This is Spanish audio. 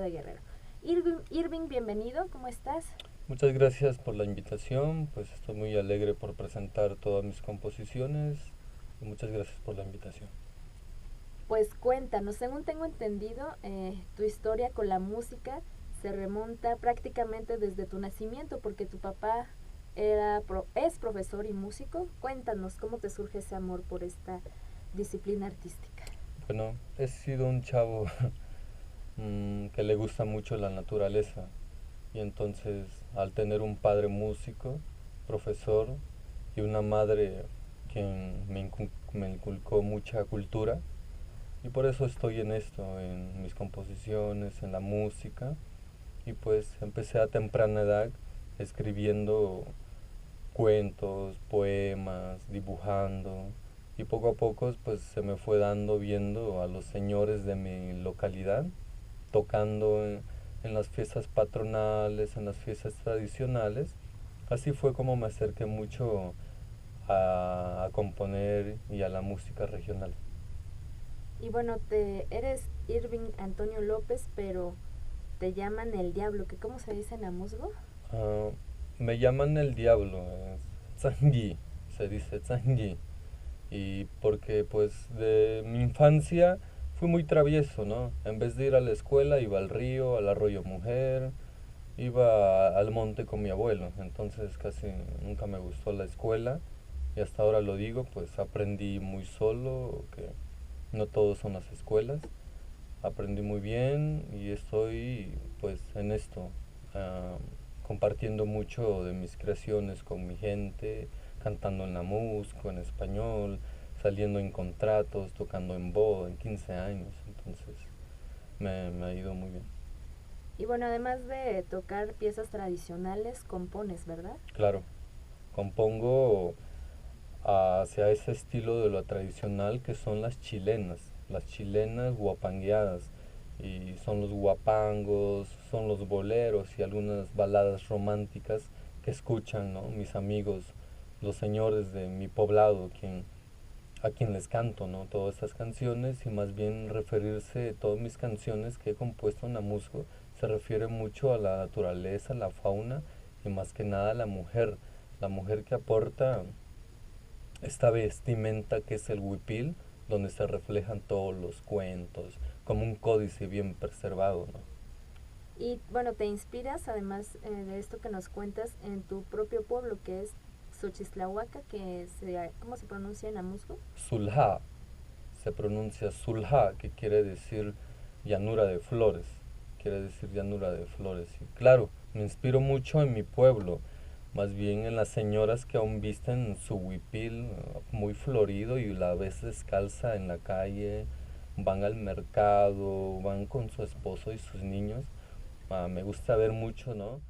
de Guerrero. Irving, bienvenido, ¿cómo estás? Muchas gracias por la invitación, pues estoy muy alegre por presentar todas mis composiciones y muchas gracias por la invitación. Pues cuéntanos, según tengo entendido, tu historia con la música se remonta prácticamente desde tu nacimiento, porque tu papá es profesor y músico. Cuéntanos cómo te surge ese amor por esta disciplina artística. Bueno, he sido un chavo que le gusta mucho la naturaleza y entonces al tener un padre músico, profesor y una madre quien me inculcó mucha cultura y por eso estoy en esto, en mis composiciones, en la música y pues empecé a temprana edad escribiendo cuentos, poemas, dibujando y poco a poco pues se me fue dando viendo a los señores de mi localidad tocando en las fiestas patronales, en las fiestas tradicionales. Así fue como me acerqué mucho a componer y a la música regional. Y bueno, eres Irving Antonio López, pero te llaman el diablo, que cómo se dice en Amuzgo. Ah, Me llaman el diablo, es Zangui, se dice Zangui. Y porque pues de mi infancia fui muy travieso, ¿no? En vez de ir a la escuela iba al río, al arroyo Mujer, iba al monte con mi abuelo, entonces casi nunca me gustó la escuela y hasta ahora lo digo, pues aprendí muy solo, que no todos son las escuelas, aprendí muy bien y estoy pues en esto, ah, compartiendo mucho de mis creaciones con mi gente, cantando en la música, en español, saliendo en contratos, tocando en boda, en 15 años, entonces me ha ido muy bien. Y bueno, además de tocar piezas tradicionales, compones, ¿verdad? Claro, compongo hacia ese estilo de lo tradicional que son las chilenas guapangueadas. Y son los guapangos, son los boleros y algunas baladas románticas que escuchan, ¿no? Mis amigos, los señores de mi poblado, a quien les canto, ¿no? Todas estas canciones y más bien referirse a todas mis canciones que he compuesto en Amusgo se refiere mucho a la naturaleza, la fauna y más que nada a la mujer que aporta esta vestimenta que es el huipil, donde se reflejan todos los cuentos, como un códice bien preservado, ¿no? Y bueno, te inspiras, además de esto que nos cuentas, en tu propio pueblo, que es Xochislahuaca, ¿cómo se pronuncia en Amuzgo? Sulha, se pronuncia Sulha, que quiere decir llanura de flores, quiere decir llanura de flores. Y claro, me inspiro mucho en mi pueblo, más bien en las señoras que aún visten su huipil muy florido y la ves descalza en la calle, van al mercado, van con su esposo y sus niños. Me gusta ver mucho, ¿no?